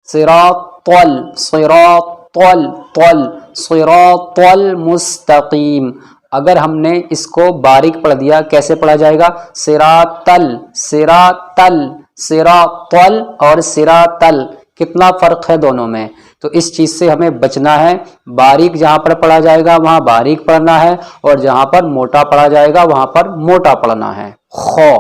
सिरातल सिरातल तल सिरातल मुस्तकीम। अगर हमने इसको बारीक पढ़ दिया कैसे पढ़ा जाएगा? सिरातल सिरातल सिरातल और सिरातल, कितना फर्क है दोनों में। तो इस चीज से हमें बचना है। बारीक जहां पर पढ़ा जाएगा वहां बारीक पढ़ना है और जहां पर मोटा पढ़ा जाएगा वहां पर मोटा पढ़ना है। खौ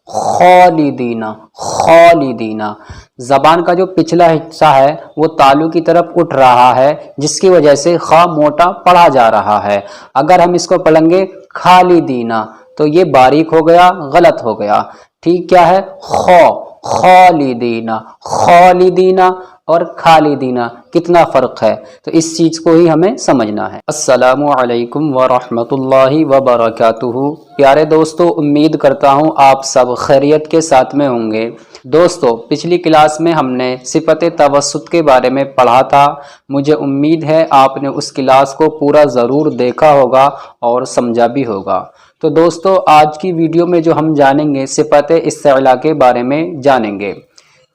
खालिदीना खालिदीना, जबान का जो पिछला हिस्सा है वो तालु की तरफ उठ रहा है जिसकी वजह से खा मोटा पढ़ा जा रहा है। अगर हम इसको पढ़ेंगे खालिदीना तो ये बारीक हो गया, गलत हो गया। ठीक क्या है? खौ खालिदीना खालिदीना और खालिदीना, कितना फ़र्क है। तो इस चीज़ को ही हमें समझना है। अस्सलामु अलैकुम व रहमतुल्लाहि व बरकातुहू। प्यारे दोस्तों, उम्मीद करता हूँ आप सब खैरियत के साथ में होंगे। दोस्तों, पिछली क्लास में हमने सिफ़त तवस्सुत के बारे में पढ़ा था। मुझे उम्मीद है आपने उस क्लास को पूरा ज़रूर देखा होगा और समझा भी होगा। तो दोस्तों, आज की वीडियो में जो हम जानेंगे सिफ़त इस्तिअला के बारे में जानेंगे।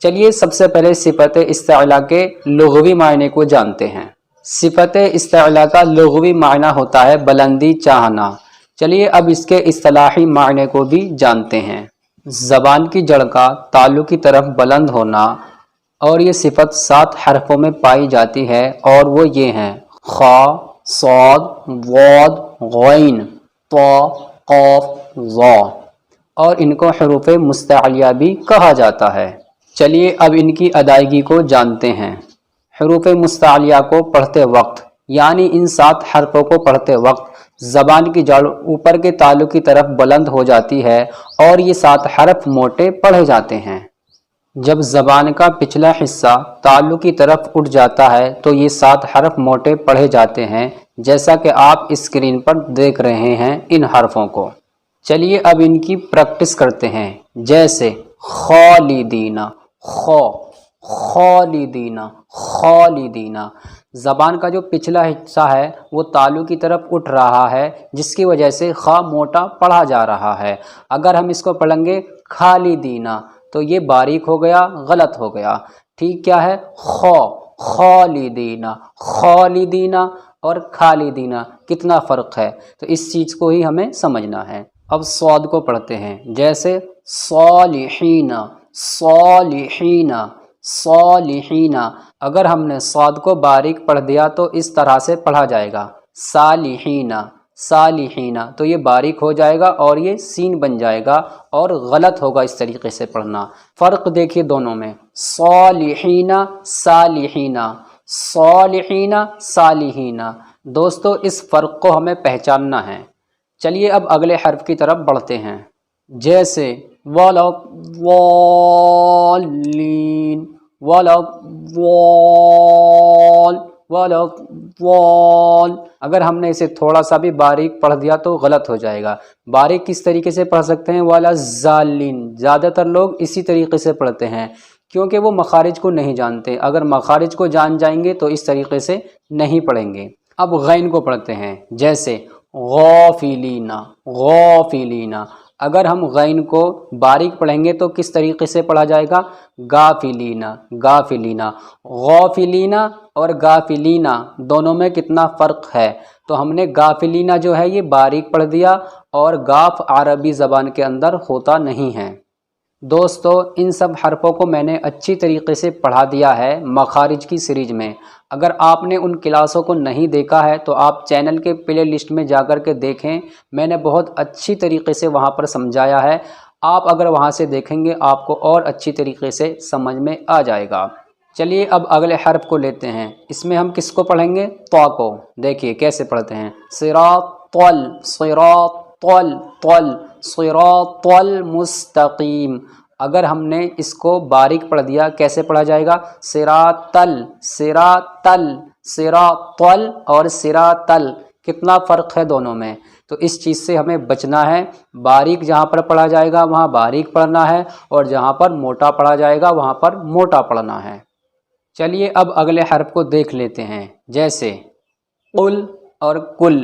चलिए सबसे पहले सिफ़त इस्तिअला के लुग़वी मायने को जानते हैं। सिफ़त इस्तिअला का लुग़वी मायना होता है बुलंदी चाहना। चलिए अब इसके इस्तिलाही मायने को भी जानते हैं। ज़बान की जड़ का तालु की तरफ बुलंद होना, और ये सिफ़त 7 हरफों में पाई जाती है और वो ये हैं खा, सौद, वाद, गैन, तो, क़ाफ, ज़ा, और इनको हुरूफ़ मुस्तअलिया भी कहा जाता है। चलिए अब इनकी अदायगी को जानते हैं। हुरूफ़ मुस्तअलिया को पढ़ते वक्त यानी इन 7 हरफों को पढ़ते वक्त ज़बान की जड़ ऊपर के तालु की तरफ बुलंद हो जाती है और ये 7 हरफ मोटे पढ़े जाते हैं। जब ज़बान का पिछला हिस्सा तालु की तरफ उठ जाता है तो ये 7 हरफ मोटे पढ़े जाते हैं, जैसा कि आप स्क्रीन पर देख रहे हैं इन हरफों को। चलिए अब इनकी प्रैक्टिस करते हैं। जैसे खालिदीना, खौ खालिदीना खालिदीना, ज़बान का जो पिछला हिस्सा है वो तालु की तरफ उठ रहा है जिसकी वजह से खा मोटा पढ़ा जा रहा है। अगर हम इसको पढ़ेंगे खालिदीना तो ये बारीक हो गया, गलत हो गया। ठीक क्या है? खौ खालिदीना खालिदीना और खालिदीना, कितना फ़र्क है। तो इस चीज़ को ही हमें समझना है। अब स्वाद को पढ़ते हैं। जैसे सालिहीना सालिहीना सालिहीना, अगर हमने स्वाद को बारीक पढ़ दिया तो इस तरह से पढ़ा जाएगा सालिहीना सालिहीना, तो ये बारीक हो जाएगा और ये सीन बन जाएगा और गलत होगा इस तरीके से पढ़ना। फ़र्क देखिए दोनों में, सालिहीना सालिहीना सालिहीना सालिहीना। दोस्तों, इस फ़र्क को हमें पहचानना है। चलिए अब अगले हर्फ की तरफ बढ़ते हैं। जैसे वलव्वालीन वलव्वाल, अगर हमने इसे थोड़ा सा भी बारीक पढ़ दिया तो गलत हो जाएगा। बारीक किस तरीके से पढ़ सकते हैं? वाला ज़ालिन, ज़्यादातर लोग इसी तरीके से पढ़ते हैं क्योंकि वो मखारिज को नहीं जानते। अगर मखारिज को जान जाएंगे तो इस तरीके से नहीं पढ़ेंगे। अब गैन को पढ़ते हैं। जैसे गाफिलीना गाफिलीना, अगर हम गैन को बारीक पढ़ेंगे तो किस तरीके से पढ़ा जाएगा? गाफिलीना गाफिलीना। गाफिलीना और गाफिलीना दोनों में कितना फ़र्क है। तो हमने गाफिलीना जो है ये बारीक पढ़ दिया और गाफ अरबी ज़बान के अंदर होता नहीं है। दोस्तों, इन सब हरफों को मैंने अच्छी तरीके से पढ़ा दिया है मखारिज की सीरीज में। अगर आपने उन क्लासों को नहीं देखा है तो आप चैनल के प्ले लिस्ट में जाकर के देखें, मैंने बहुत अच्छी तरीके से वहां पर समझाया है। आप अगर वहां से देखेंगे आपको और अच्छी तरीके से समझ में आ जाएगा। चलिए अब अगले हर्फ को लेते हैं। इसमें हम किसको पढ़ेंगे? तो को। देखिए कैसे पढ़ते हैं। सिरातल सिरातल तल सिरातल मुस्तकीम, अगर हमने इसको बारीक पढ़ दिया कैसे पढ़ा जाएगा? सिरातल सिरातल सिरातल और सिरातल, कितना फ़र्क है दोनों में। तो इस चीज़ से हमें बचना है। बारीक जहाँ पर पढ़ा जाएगा वहाँ बारीक पढ़ना है और जहाँ पर मोटा पढ़ा जाएगा वहाँ पर मोटा पढ़ना है। चलिए अब अगले हर्फ को देख लेते हैं। जैसे कुल और कुल,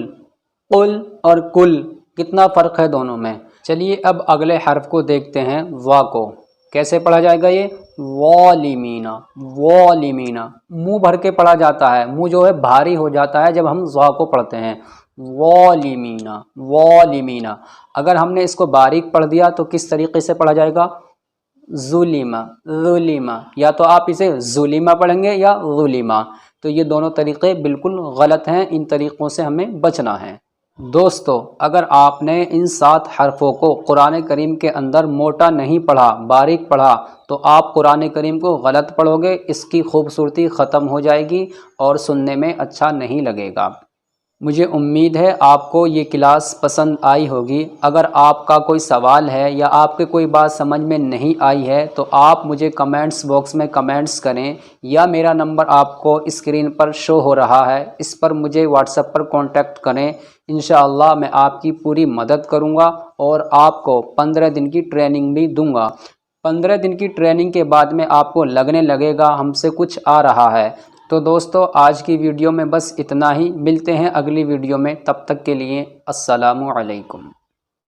कुल और कुल, कितना फ़र्क है दोनों में। चलिए अब अगले हर्फ को देखते हैं, वा को। कैसे पढ़ा जाएगा ये? वालिमीना, वालिमीना। मुंह भर के पढ़ा जाता है, मुंह जो है भारी हो जाता है जब हम ज़ा को पढ़ते हैं। वालिमीना, वालिमीना। अगर हमने इसको बारीक पढ़ दिया तो किस तरीके से पढ़ा जाएगा? जुलिमा, जुलिमा। या तो आप इसे जुलिमा पढ़ेंगे या जुलिमा। तो ये दोनों तरीक़े बिल्कुल गलत हैं, इन तरीक़ों से हमें बचना है। दोस्तों, अगर आपने इन 7 हरफ़ों को कुरान करीम के अंदर मोटा नहीं पढ़ा, बारीक पढ़ा, तो आप कुरान करीम को गलत पढ़ोगे, इसकी खूबसूरती ख़त्म हो जाएगी और सुनने में अच्छा नहीं लगेगा। मुझे उम्मीद है आपको ये क्लास पसंद आई होगी। अगर आपका कोई सवाल है या आपके कोई बात समझ में नहीं आई है तो आप मुझे कमेंट्स बॉक्स में कमेंट्स करें, या मेरा नंबर आपको स्क्रीन पर शो हो रहा है, इस पर मुझे व्हाट्सएप पर कांटेक्ट करें। इंशाअल्लाह मैं आपकी पूरी मदद करूँगा और आपको 15 दिन की ट्रेनिंग भी दूँगा। 15 दिन की ट्रेनिंग के बाद में आपको लगने लगेगा हमसे कुछ आ रहा है। तो दोस्तों, आज की वीडियो में बस इतना ही। मिलते हैं अगली वीडियो में, तब तक के लिए अस्सलामु अलैकुम।